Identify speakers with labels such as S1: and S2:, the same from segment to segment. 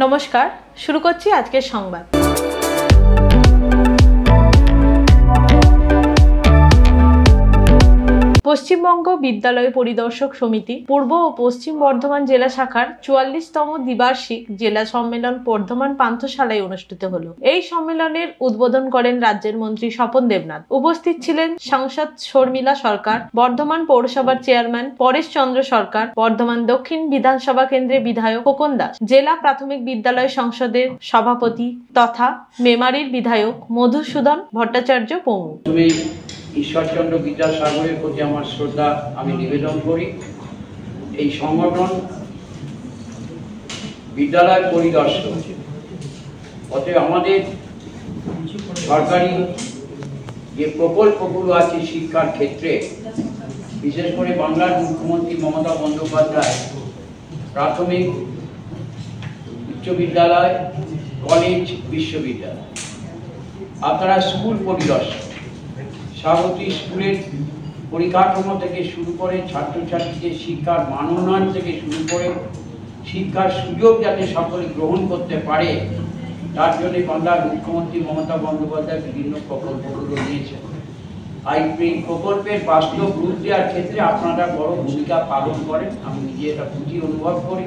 S1: নমস্কার, শুরু করছি আজকের সংবাদ। পশ্চিমবঙ্গ বিদ্যালয় পরিদর্শক সমিতি পূর্ব ও পশ্চিম বর্ধমান জেলা শাখার ৪৪তম দ্বিবার্ষিক জেলা সম্মেলন বর্ধমান পান্থশালায় অনুষ্ঠিত হলো। এই সম্মেলনের উদ্বোধন করেন রাজ্যের মন্ত্রী স্বপন দেবনাথ। উপস্থিত ছিলেন সাংসদ শর্মিলা সরকার, বর্ধমান পৌরসভার চেয়ারম্যান পরেশ চন্দ্র সরকার, বর্ধমান দক্ষিণ বিধানসভা কেন্দ্রের বিধায়ক খোকন দাস, জেলা প্রাথমিক বিদ্যালয় সংসদের সভাপতি তথা মেমারির বিধায়ক মধুসূদন ভট্টাচার্য প্রমুখ।
S2: ঈশ্বরচন্দ্র বিদ্যাসাগরের প্রতি আমার শ্রদ্ধা আমি নিবেদন করি। এই সংগঠন বিদ্যালয় পরিদর্শক, অতএব আমাদের সরকারি যে প্রকল্পগুলো আছে শিক্ষার ক্ষেত্রে, বিশেষ করে বাংলার মুখ্যমন্ত্রী মমতা বন্দ্যোপাধ্যায় প্রাথমিক, উচ্চ বিদ্যালয়, কলেজ, বিশ্ববিদ্যালয়, আপনারা স্কুল পরিদর্শক, স্বাগতিক স্কুলের পরিকাঠামো থেকে শুরু করে ছাত্রছাত্রীদের শিক্ষার মান উন্নয়ন থেকে শুরু করে শিক্ষার সুযোগ যাতে সকলে গ্রহণ করতে পারে, তার জন্য বাংলার মুখ্যমন্ত্রী মমতা বন্দ্যোপাধ্যায় বিভিন্ন প্রকল্পগুলো নিয়েছেন। এই প্রকল্পের বাস্তব রূপ দেওয়ার ক্ষেত্রে আপনারা বড় ভূমিকা পালন করেন, আমি নিজে এটা বুঝি অনুভব করি।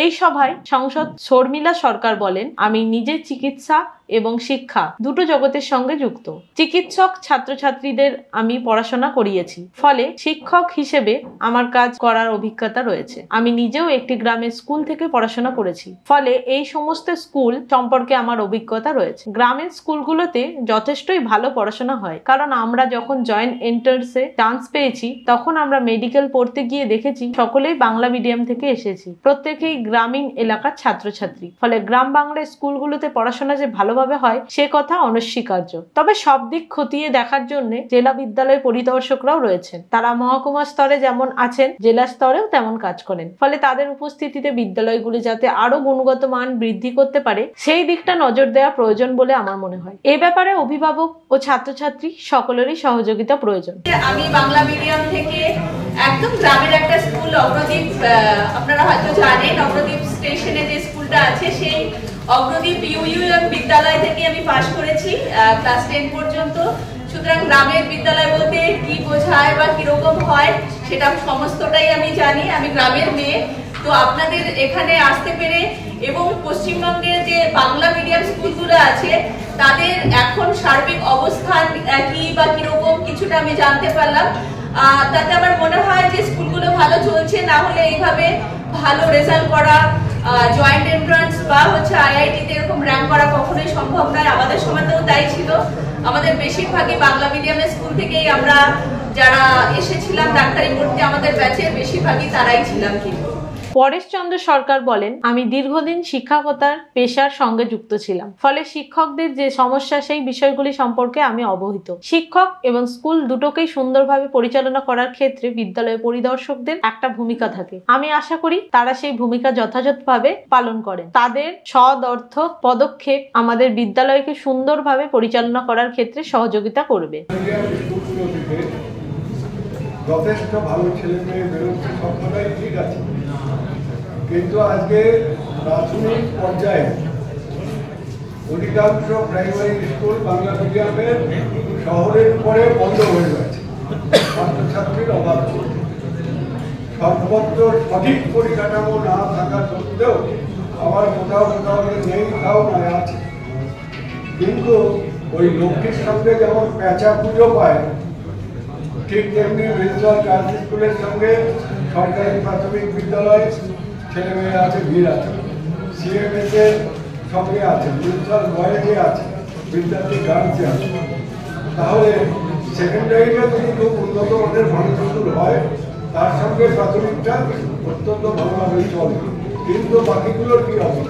S1: এই সভায় সাংসদ শর্মিলা সরকার বলেন, আমি নিজে চিকিৎসা এবং শিক্ষা দুটো জগতের সঙ্গে যুক্ত। চিকিৎসক ছাত্রছাত্রীদের আমি পড়াশোনা করিয়েছি, ফলে শিক্ষক হিসেবে আমার কাজ করার অভিজ্ঞতা রয়েছে। আমি নিজেও একটি গ্রামের স্কুল থেকে পড়াশোনা করেছি, ফলে এই সমস্ত স্কুল সম্পর্কে আমার অভিজ্ঞতা রয়েছে। গ্রামের স্কুলগুলোতে যথেষ্টই ভালো পড়াশোনা হয়, কারণ আমরা যখন জয়েন্ট এন্ট্রান্সে চান্স পেয়েছি তখন আমরা মেডিকেল পড়তে গিয়ে দেখেছি সকলেই বাংলা মিডিয়াম থেকে এসেছি, প্রত্যেকেই গ্রামীণ এলাকার ছাত্রছাত্রী। ফলে গ্রাম বাংলার স্কুলগুলোতে পড়াশোনা যে ভালোভাবে হয় সে কথা অনস্বীকার্য। তবে সব দিক খতিয়ে দেখার জন্য জেলা বিদ্যালয় পরিদর্শকরাও রয়েছেন। তারা মহকুমা স্তরে যেমন আছেন, জেলা স্তরেও তেমন কাজ করেন। ফলে তাদের উপস্থিতিতে বিদ্যালয়গুলি যাতে আরো গুণগত মান বৃদ্ধি করতে পারে সেই দিকটা নজর দেওয়া প্রয়োজন বলে আমার মনে হয়। এ ব্যাপারে অভিভাবক ও ছাত্রছাত্রী সকলেরই সহযোগিতা প্রয়োজন।
S3: আমি বাংলা মিডিয়াম থেকে একদম গ্রামের একটা স্কুল অগ্রদীপ, আপনারা হয়তো জানেন অগ্রদীপ স্টেশনে যে স্কুলটা আছে সেই অগ্রদীপ ইউইউএম বিদ্যালয় থেকে আমি পাশ করেছি ক্লাস 10 পর্যন্ত। সুতরাং গ্রামের বিদ্যালয় বলতে কি বোঝায় বা কিরকম হয় সেটা সমস্তটাই আমি জানি। আমি গ্রামের মেয়ে, তো আপনাদের এখানে আসতে পেরে এবং পশ্চিমবঙ্গের যে বাংলা মিডিয়াম স্কুলগুলো আছে তাদের এখন সার্বিক অবস্থান কি বা কিরকম কিছুটা আমি জানতে পারলাম। তাতে আমার মনে হয় যে স্কুলগুলো ভালো চলছে, না হলে এইভাবে ভালো রেজাল্ট করা, জয়েন্ট এন্ট্রান্স বা আইআইটিতে এরকম র্যাঙ্ক করা কখনোই সম্ভব নয়। আমাদের সময়তেও তাই ছিল। আমাদের বেশিরভাগই বাংলা মিডিয়ামের স্কুল থেকেই আমরা যারা এসেছিলাম ডাক্তারি পড়তে, আমাদের ব্যাচের বেশিরভাগই তারাই ছিলাম। কিন্তু
S1: পরেশ চন্দ্র সরকার বলেন, আমি দীর্ঘদিন শিক্ষকতার পেশার সঙ্গে যুক্ত ছিলাম, ফলে শিক্ষকদের যে সমস্যা সেই বিষয়গুলি সম্পর্কে আমি অবহিত। শিক্ষক এবং স্কুল দুটোকেই সুন্দরভাবে পরিচালনা করার ক্ষেত্রে বিদ্যালয় পরিদর্শকদের একটা ভূমিকা থাকে। আমি আশা করি তারা সেই ভূমিকা যথাযথভাবে পালন করেন। তাদের সৎ অর্থ পদক্ষেপ আমাদের বিদ্যালয়কে সুন্দরভাবে পরিচালনা করার ক্ষেত্রে সহযোগিতা করবে।
S4: যথেষ্ট ভালো ছেলে মেয়ে বেরোচ্ছে, সবটাই ঠিক আছে, কিন্তু আজকে প্রাথমিক পর্যায়ে অধিকাংশ প্রাইমারি স্কুল বাংলা মিডিয়ামের শহরের পরে বন্ধ হয়ে গেছে ছাত্রছাত্রীর অভাব। সর্বত্র সঠিক পরিকাঠামো না থাকা সত্ত্বেও আবার কোথাও কোথাও নেই, তাও নয় আছে। কিন্তু ওই লক্ষ্মীর সঙ্গে যেমন পেঁচা পুজো পায়, ঠিক তেমনি মিউনিসিপাল গার্লস স্কুলের সঙ্গে সরকারি প্রাথমিক বিদ্যালয় ছেলেমেয়েরা আছে, ভিড় আছে। সিএমএসে সঙ্গে আছে, মিউনিসিপাল বয়েজে আছে, বিদ্যার্থী গার্লসে আছে। তাহলে সেকেন্ডারিটা যদি খুব উন্নত মানের ভালো স্কুল হয়, তার সঙ্গে প্রাথমিকটা অত্যন্ত ভালোভাবে চলে, কিন্তু বাকিগুলোর কি হবে?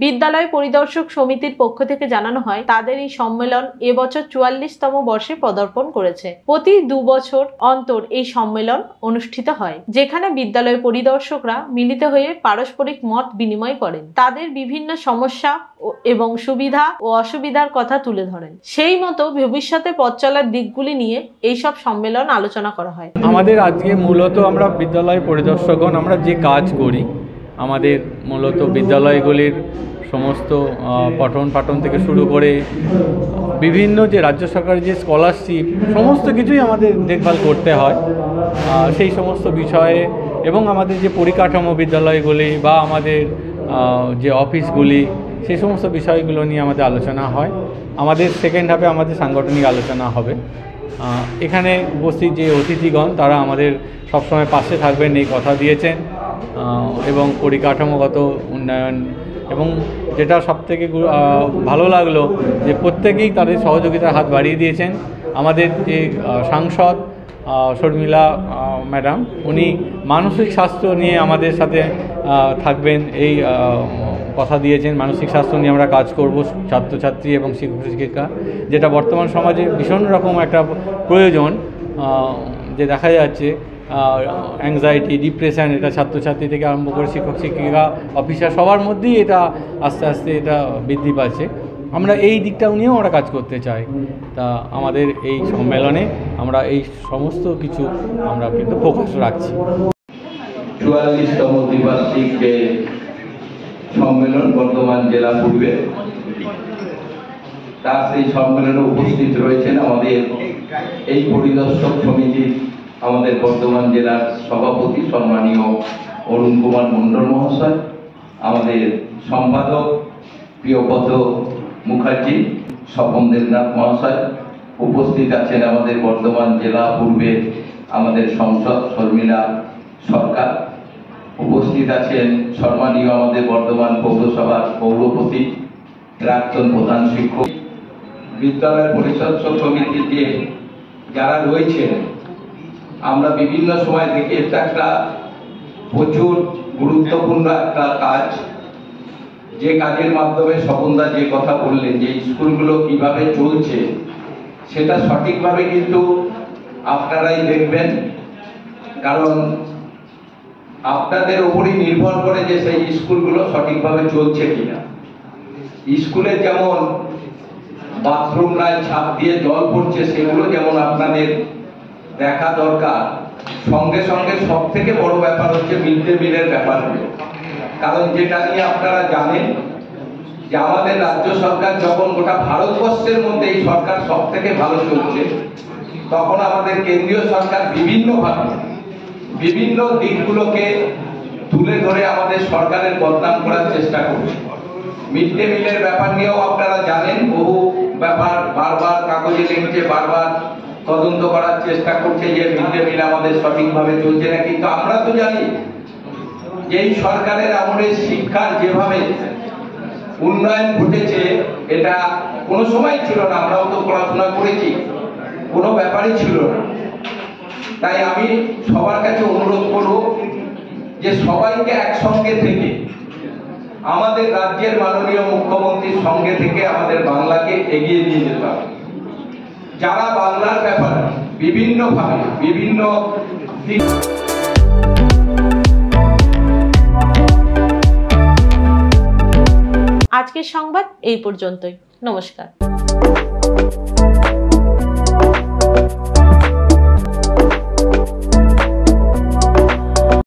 S1: বিদ্যালয় পরিদর্শক সমিতির পক্ষ থেকে জানানো হয়, তাদের এই সম্মেলন এবছর 44তম বর্ষে পদার্পণ করেছে। প্রতি 2 বছর অন্তর এই সম্মেলন অনুষ্ঠিত হয়, যেখানে বিদ্যালয় পরিদর্শকরা মিলিত হয়ে পারস্পরিক মত বিনিময় করেন, তাদের বিভিন্ন সমস্যা এবং সুবিধা ও অসুবিধার কথা তুলে ধরেন। সেই মতো ভবিষ্যতে পথ চলার দিকগুলি নিয়ে এইসব সম্মেলন আলোচনা করা হয়।
S5: আমাদের আজকে মূলত আমরা বিদ্যালয় পরিদর্শকগণ আমরা যে কাজ করি আমাদের মূলত বিদ্যালয়গুলির সমস্ত পঠন পাঠন থেকে শুরু করে বিভিন্ন যে রাজ্য সরকারের যে স্কলারশিপ সমস্ত কিছুই আমাদের দেখভাল করতে হয়। সেই সমস্ত বিষয়ে এবং আমাদের যে পরিকাঠামো বিদ্যালয়গুলি বা আমাদের যে অফিসগুলি সেই সমস্ত বিষয়গুলো নিয়ে আমাদের আলোচনা হয়। আমাদের সেকেন্ড হাফে আমাদের সাংগঠনিক আলোচনা হবে। এখানে উপস্থিত যে অতিথিগণ তারা আমাদের সবসময় পাশে থাকবেন এই কথা দিয়েছেন এবং পরিকাঠামোগত উন্নয়ন এবং যেটা সবথেকে ভালো লাগলো যে প্রত্যেকেই তাদের সহযোগিতার হাত বাড়িয়ে দিয়েছেন। আমাদের যে সাংসদ শর্মিলা ম্যাডাম উনি মানসিক স্বাস্থ্য নিয়ে আমাদের সাথে থাকবেন এই কথা দিয়েছেন। মানসিক স্বাস্থ্য নিয়ে আমরা কাজ করব ছাত্রছাত্রী এবং শিক্ষক শিক্ষিকা, যেটা বর্তমান সমাজে ভীষণ রকম একটা প্রয়োজন। যে দেখা যাচ্ছে অ্যাংজাইটি, ডিপ্রেশন, এটা ছাত্রছাত্রী থেকে আরম্ভ করে শিক্ষক শিক্ষিকা, অফিসার সবার মধ্যেই এটা আস্তে আস্তে এটা বৃদ্ধি পাচ্ছে। আমরা এই দিকটা নিয়েও আমরা কাজ করতে চাই। তা আমাদের এই সম্মেলনে আমরা এই সমস্ত কিছু আমরা কিন্তু ফোকাস রাখছি।
S6: 44তম দ্বিবার্ষিক যে সম্মেলন বর্ধমান জেলা পূর্বে, তার সেই সম্মেলনে উপস্থিত রয়েছেন আমাদের এই পরিদর্শক সমিতির আমাদের বর্ধমান জেলার সভাপতি সম্মানীয় অরুণ কুমার মণ্ডল মহাশয়, আমাদের সম্পাদক প্রিয়পদ মুখার্জি, স্বপন দেবনাথ মহাশয়, উপস্থিত আছেন আমাদের বর্ধমান জেলা পূর্বের আমাদের সংসদ শর্মিলা সরকার, উপস্থিত আছেন সম্মানীয় আমাদের বর্ধমান পৌরসভার পৌরপতি, প্রাক্তন প্রধান শিক্ষক, বিদ্যালয় পরিষদ সমিতির যে যারা রয়েছেন। আমরা বিভিন্ন সময় থেকে এটা একটা প্রচুর গুরুত্বপূর্ণ একটা কাজ, যে কাজের মাধ্যমে স্বপনদা যে কথা বললেন যে স্কুলগুলো কিভাবে চলছে সেটা সঠিকভাবে কিন্তু আপনারাই দেখবেন, কারণ আপনাদের উপরই নির্ভর করে যে সেই স্কুলগুলো সঠিকভাবে চলছে কিনা। স্কুলে যেমন বাথরুম নাই, ছাদ দিয়ে জল পড়ছে, সেগুলো যেমন আপনাদের দেখা দরকার, সঙ্গে সঙ্গে সব থেকে বড় ব্যাপার হচ্ছে মিড ডে মিলের ব্যাপারগুলো। কারণ যেটা নিয়ে আপনারা জানেন যে আমাদের রাজ্য সরকার যখন গোটা ভারতবর্ষের মধ্যে এই সরকার সব থেকে ভালো চলছে, তখন আমাদের কেন্দ্রীয় সরকার বিভিন্নভাবে বিভিন্ন দিকগুলোকে তুলে ধরে আমাদের সরকারের বদনাম করার চেষ্টা করছে। মিড ডে মিলের ব্যাপার নিয়েও আপনারা জানেন, বহু ব্যাপার বারবার কাগজে লিখছে, বারবার তদন্ত করার চেষ্টা করছে যে মিড ডে মিল আমাদের সঠিকভাবে চলছে না। কিন্তু আমরা তো জানি যে এই সরকারের আমলে শিক্ষার যেভাবে উন্নয়ন ঘটেছে এটা কোনো সময় ছিল না। আমরাও তো পড়াশোনা করেছি, কোনো ব্যাপারই ছিল না। তাই আমি সবার কাছে অনুরোধ করব যে সবাইকে একসঙ্গে থেকে আমাদের রাজ্যের মাননীয় মুখ্যমন্ত্রীর সঙ্গে থেকে আমাদের বাংলাকে এগিয়ে নিয়ে যেতে হবে। যারা বাংলার ব্যাপারে বিভিন্নভাবে বিভিন্ন দিক
S1: আজকের সংবাদ এই পর্যন্তই। নমস্কার।